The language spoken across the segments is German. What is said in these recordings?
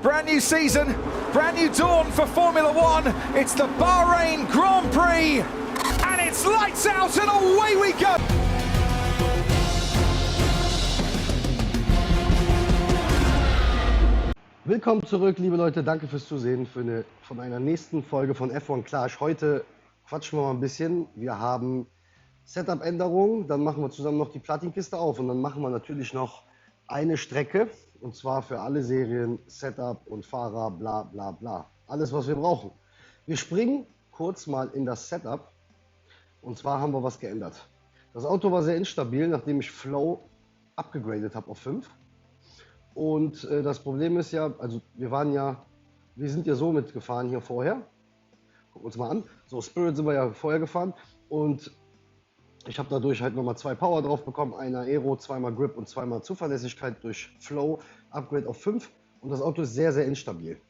Brand new season, brand new dawn for Formula One. It's the Bahrain Grand Prix, and it's lights out and away we go. Willkommen zurück, liebe Leute. Danke fürs Zusehen von einer nächsten Folge von F1 Clash. Heute quatschen wir mal ein bisschen. Wir haben Setup-Änderungen, dann machen wir zusammen noch die Platinkiste auf und dann machen wir natürlich noch eine Strecke. Und zwar für alle Serien, Setup und Fahrer, bla bla bla. Alles, was wir brauchen. Wir springen kurz mal in das Setup. Und zwar haben wir was geändert. Das Auto war sehr instabil, nachdem ich Flow abgegradet habe auf 5. Und das Problem ist ja, also wir sind ja so mitgefahren hier vorher. Gucken wir uns mal an. So, Spirit sind wir ja vorher gefahren. Und ich habe dadurch halt nochmal 2 Power drauf bekommen, einer Aero, 2-mal Grip und 2-mal Zuverlässigkeit durch Flow, Upgrade auf 5 und das Auto ist sehr, sehr instabil.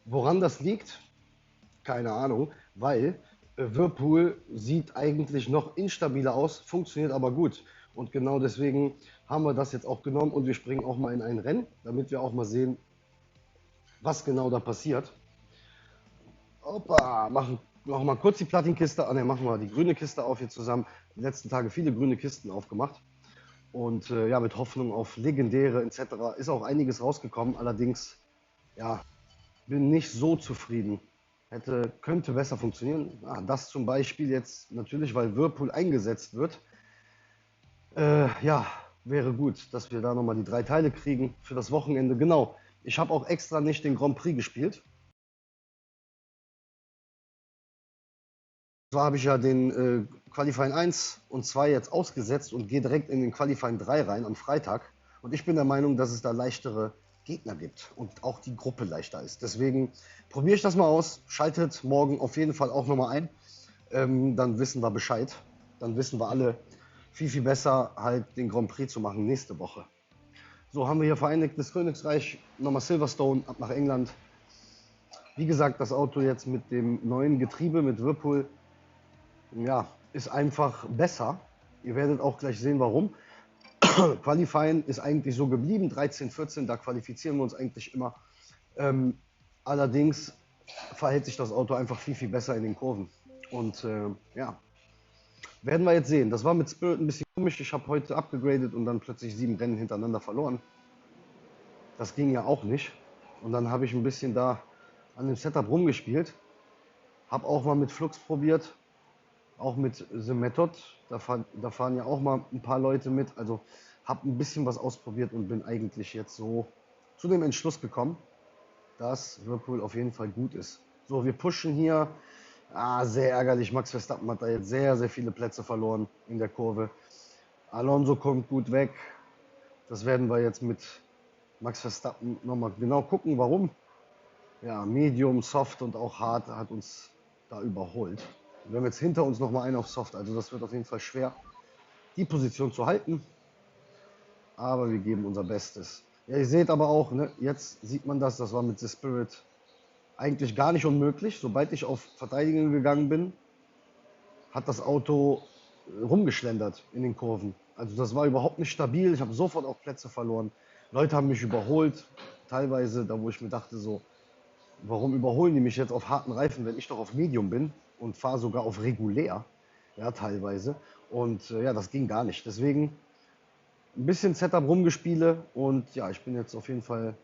Woran das liegt? Keine Ahnung, weil Whirlpool sieht eigentlich noch instabiler aus, funktioniert aber gut und genau deswegen haben wir das jetzt auch genommen und wir springen auch mal in ein Rennen, damit wir auch mal sehen, was genau da passiert. Opa, machen mal kurz die Platinkiste, machen wir die grüne Kiste auf hier zusammen. Die letzten Tage viele grüne Kisten aufgemacht. Und ja, mit Hoffnung auf legendäre etc. ist auch einiges rausgekommen. Allerdings, ja, bin nicht so zufrieden. Könnte besser funktionieren. Das zum Beispiel jetzt natürlich, weil Whirlpool eingesetzt wird. Ja, wäre gut, dass wir da nochmal die 3 Teile kriegen für das Wochenende. Genau, ich habe auch extra nicht den Grand Prix gespielt. Zwar habe ich ja den Qualifying 1 und 2 jetzt ausgesetzt und gehe direkt in den Qualifying 3 rein am Freitag. Und ich bin der Meinung, dass es da leichtere Gegner gibt und auch die Gruppe leichter ist. Deswegen probiere ich das mal aus. Schaltet morgen auf jeden Fall auch nochmal ein. Dann wissen wir Bescheid. Dann wissen wir alle viel, viel besser halt den Grand Prix zu machen nächste Woche. So haben wir hier Vereinigtes Königreich, nochmal Silverstone ab nach England. Wie gesagt, das Auto jetzt mit dem neuen Getriebe, mit Whirlpool, ja, ist einfach besser. Ihr werdet auch gleich sehen, warum. Qualifying ist eigentlich so geblieben, 13, 14, da qualifizieren wir uns eigentlich immer. Allerdings verhält sich das Auto einfach viel, viel besser in den Kurven. Und ja, werden wir jetzt sehen. Das war mit Spirit ein bisschen komisch. Ich habe heute abgegradet und dann plötzlich 7 Rennen hintereinander verloren. Das ging ja auch nicht. Und dann habe ich ein bisschen da an dem Setup rumgespielt. Habe auch mal mit Flux probiert. Auch mit The Method, da fahren ja auch mal ein paar Leute mit. Also habe ein bisschen was ausprobiert und bin eigentlich jetzt so zu dem Entschluss gekommen, dass Whirlpool auf jeden Fall gut ist. So, wir pushen hier. Sehr ärgerlich. Max Verstappen hat da jetzt sehr, sehr viele Plätze verloren in der Kurve. Alonso kommt gut weg. Das werden wir jetzt mit Max Verstappen nochmal genau gucken, warum. Ja, Medium, Soft und auch Hard hat uns da überholt. Wir haben jetzt hinter uns noch mal einen auf Soft, also das wird auf jeden Fall schwer, die Position zu halten. Aber wir geben unser Bestes. Ja, ihr seht aber auch, ne, jetzt sieht man das war mit The Spirit eigentlich gar nicht unmöglich. Sobald ich auf Verteidigung gegangen bin, hat das Auto rumgeschlendert in den Kurven. Also das war überhaupt nicht stabil, ich habe sofort auch Plätze verloren. Leute haben mich überholt, teilweise, da wo ich mir dachte so, warum überholen die mich jetzt auf harten Reifen, wenn ich doch auf Medium bin und fahre sogar auf regulär, ja, teilweise. Und ja, das ging gar nicht. Deswegen ein bisschen Setup rumgespiele und ja, ich bin jetzt auf jeden Fall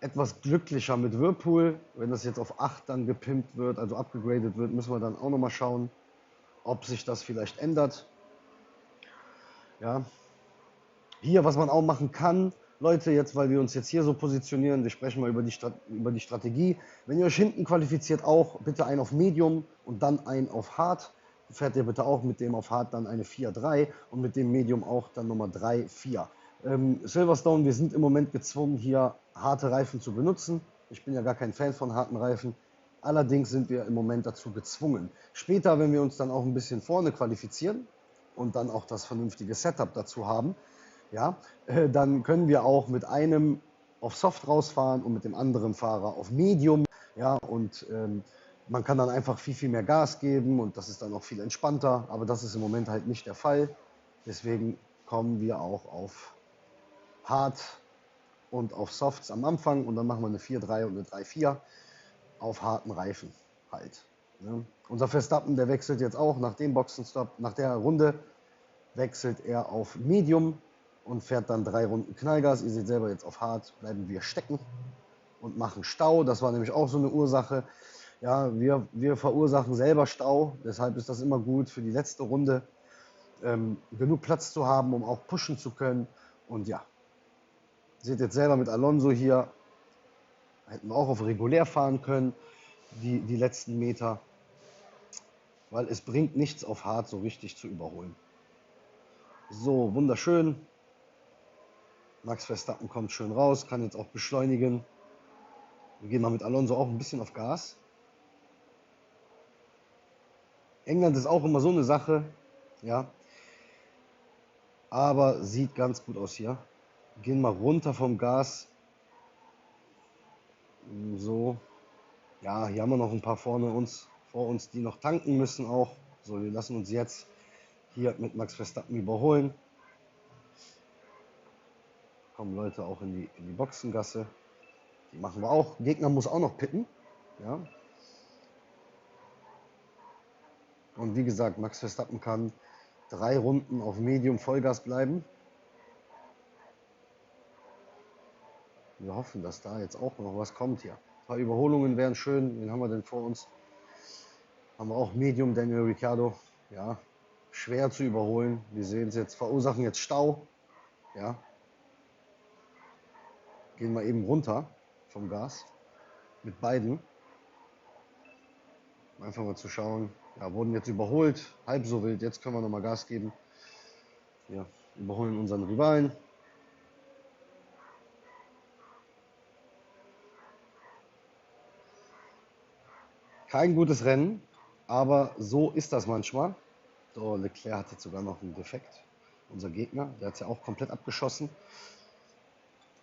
etwas glücklicher mit Whirlpool. Wenn das jetzt auf 8 dann gepimpt wird, also abgegradet wird, müssen wir dann auch nochmal schauen, ob sich das vielleicht ändert. Ja, hier, was man auch machen kann, Leute, jetzt, weil wir uns jetzt hier so positionieren, wir sprechen mal über die Strategie. Wenn ihr euch hinten qualifiziert, auch bitte einen auf Medium und dann einen auf Hard. Fährt ihr bitte auch mit dem auf Hard dann eine 4-3 und mit dem Medium auch dann Nummer 3-4. Silverstone, wir sind im Moment gezwungen, hier harte Reifen zu benutzen. Ich bin ja gar kein Fan von harten Reifen. Allerdings sind wir im Moment dazu gezwungen. Später, wenn wir uns dann auch ein bisschen vorne qualifizieren und dann auch das vernünftige Setup dazu haben, ja, dann können wir auch mit einem auf Soft rausfahren und mit dem anderen Fahrer auf Medium. Ja, und man kann dann einfach viel, viel mehr Gas geben und das ist dann auch viel entspannter. Aber das ist im Moment halt nicht der Fall. Deswegen kommen wir auch auf Hard und auf Softs am Anfang und dann machen wir eine 4-3 und eine 3-4 auf harten Reifen halt. Ne? Unser Verstappen, der wechselt jetzt auch nach dem Boxenstopp, nach der Runde wechselt er auf Medium und fährt dann 3 Runden Knallgas. Ihr seht selber jetzt auf hart, bleiben wir stecken und machen Stau. Das war nämlich auch so eine Ursache. Ja, wir verursachen selber Stau, deshalb ist das immer gut für die letzte Runde, genug Platz zu haben, um auch pushen zu können. Und ja, seht jetzt selber mit Alonso hier, hätten wir auch auf regulär fahren können, die letzten Meter, weil es bringt nichts auf hart so richtig zu überholen. So, wunderschön. Max Verstappen kommt schön raus, kann jetzt auch beschleunigen. Wir gehen mal mit Alonso auch ein bisschen auf Gas. England ist auch immer so eine Sache, ja, aber sieht ganz gut aus hier. Gehen mal runter vom Gas. So, ja, hier haben wir noch ein paar vor uns, die noch tanken müssen auch. So, wir lassen uns jetzt hier mit Max Verstappen überholen. Kommen Leute auch in die Boxengasse. Die machen wir auch. Gegner muss auch noch pitten. Ja. Und wie gesagt, Max Verstappen kann 3 Runden auf Medium Vollgas bleiben. Wir hoffen, dass da jetzt auch noch was kommt hier. Ein paar Überholungen wären schön. Wen haben wir denn vor uns? Haben wir auch Medium, Daniel Ricciardo. Ja, schwer zu überholen. Wir sehen es jetzt, verursachen jetzt Stau. Ja. Gehen wir eben runter vom Gas mit beiden. Einfach mal zu schauen. Ja, wurden jetzt überholt, halb so wild. Jetzt können wir nochmal Gas geben. Ja, überholen unseren Rivalen. Kein gutes Rennen, aber so ist das manchmal. So, Leclerc hat jetzt sogar noch einen Defekt. Unser Gegner, der hat es ja auch komplett abgeschossen.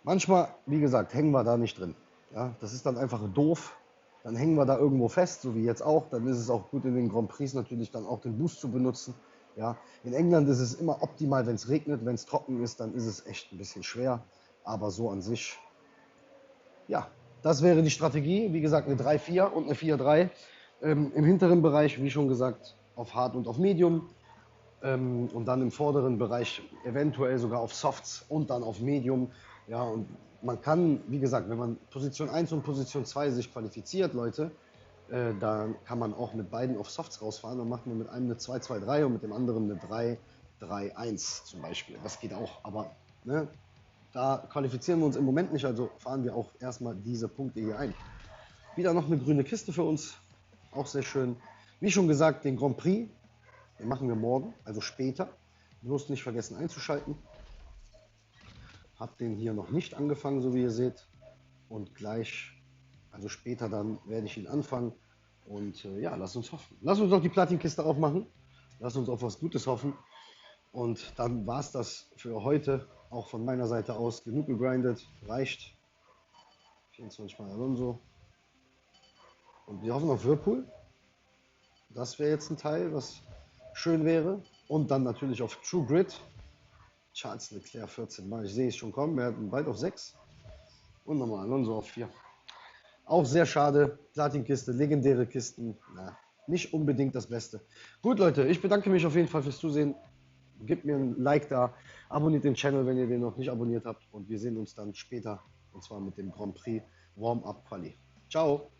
Manchmal, wie gesagt, hängen wir da nicht drin. Ja, das ist dann einfach doof. Dann hängen wir da irgendwo fest, so wie jetzt auch. Dann ist es auch gut, in den Grand Prix natürlich dann auch den Boost zu benutzen. Ja, in England ist es immer optimal, wenn es regnet. Wenn es trocken ist, dann ist es echt ein bisschen schwer. Aber so an sich, ja, das wäre die Strategie. Wie gesagt, eine 3-4 und eine 4-3. Im hinteren Bereich, wie schon gesagt, auf Hard und auf Medium. Und dann im vorderen Bereich eventuell sogar auf Softs und dann auf Medium. Ja, und man kann, wie gesagt, wenn man Position 1 und Position 2 sich qualifiziert, Leute, dann kann man auch mit beiden auf Softs rausfahren. Dann macht man mit einem eine 2-2-3 und mit dem anderen eine 3-3-1 zum Beispiel. Das geht auch, aber ne, da qualifizieren wir uns im Moment nicht, also fahren wir auch erstmal diese Punkte hier ein. Wieder noch eine grüne Kiste für uns, auch sehr schön. Wie schon gesagt, den Grand Prix, den machen wir morgen, also später. Bloß nicht vergessen einzuschalten. Hab den hier noch nicht angefangen, so wie ihr seht. Und gleich, also später dann, werde ich ihn anfangen. Und ja, lasst uns hoffen. Lasst uns doch die Platinkiste aufmachen. Lasst uns auf was Gutes hoffen. Und dann war es das für heute. Auch von meiner Seite aus. Genug gegrindet. Reicht. 24 Mal Alonso. Und wir hoffen auf Whirlpool. Das wäre jetzt ein Teil, was schön wäre. Und dann natürlich auf True Grit. Charles Leclerc 14 Mal. Ich sehe es schon kommen. Wir hatten bald auf 6. Und nochmal Alonso auf 4. Auch sehr schade. Platinkiste, legendäre Kisten. Na, nicht unbedingt das Beste. Gut, Leute, ich bedanke mich auf jeden Fall fürs Zusehen. Gebt mir ein Like da. Abonniert den Channel, wenn ihr den noch nicht abonniert habt. Und wir sehen uns dann später. Und zwar mit dem Grand Prix Warm-Up Quali. Ciao.